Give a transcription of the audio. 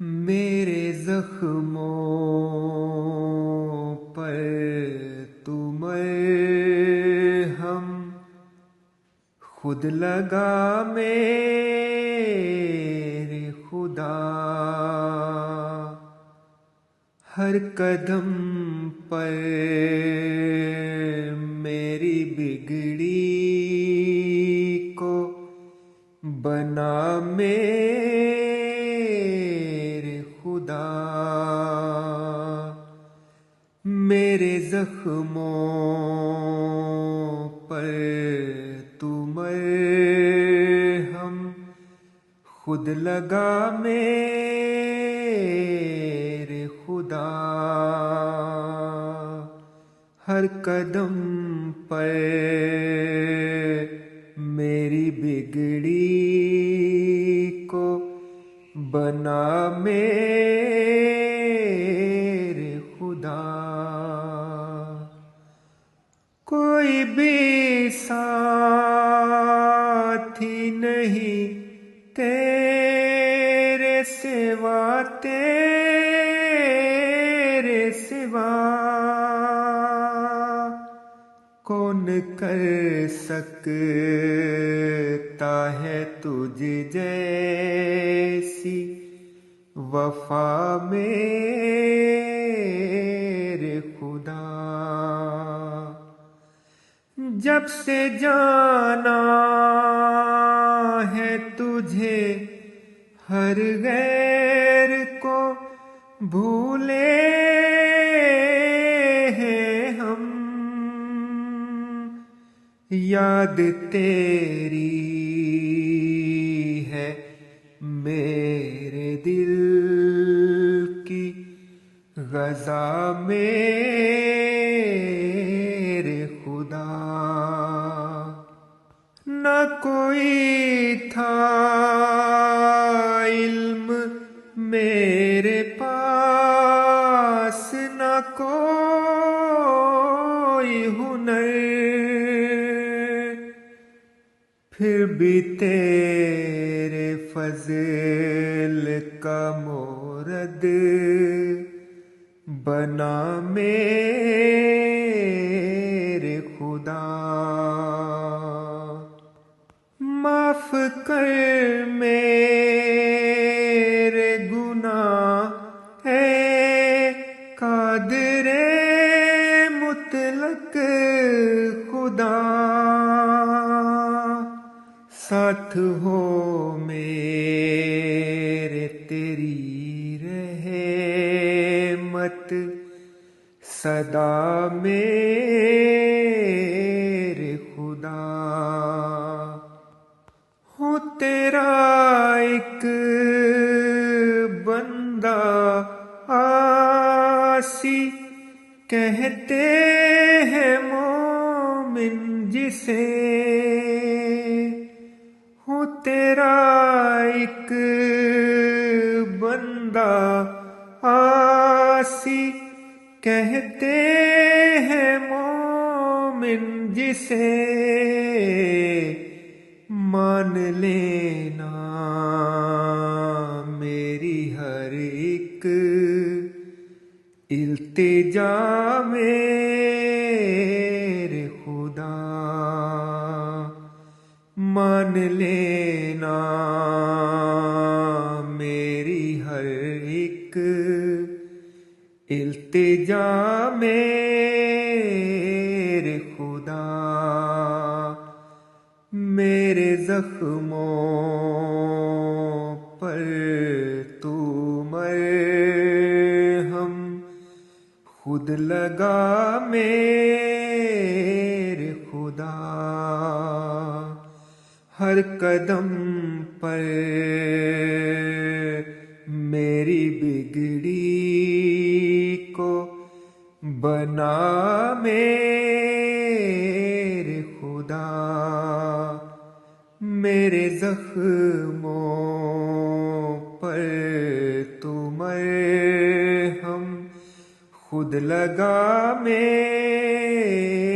میرے زخموں پر تو مرہم خود لگا میرے خدا، ہر قدم پر میری بگڑی کو بنا میرے خدا، میرے زخموں پر تو مرہم خود لگا میرے خدا، ہر قدم پر میری بگڑی کو بنا میرے خدا، کوئی بھی ساتھی نہیں تیرے سوا، تیرے سوا کون کر سکتا ہے تجھ جیسی وفا میرے خدا، جب سے جانا ہے تجھے ہر غیر کو بھولے ہیں ہم، یاد تیری ہے میرے دل کی غذا میرے خدا، نہ کوئی تھا علم میرے پاس، نہ کوئی ہنر، پھر بھی تیرے فضل کا مورد بنا میرے خدا، معاف کر میرے گناہ اے قادر مطلق خدا، ساتھ ہو میرے تیری رحمت صدا میرے خدا، ہوں تیرا ایک بندہ عاصی، کہتے ہیں مومن جسے، ہوں تیرا ایک بندہ عاصی، کہتے ہیں مومن جسے، مان لینا میری ہر ایک التجا میرے خدا، مان لینا میری ہر ایک التجا میرے خدا، میرے زخموں پر تو مرہم خود لگا میرے خدا، ہر قدم پر میری بگڑی کو بنا میرے خدا، میرے زخموں پر تو مرہم خود لگا میرے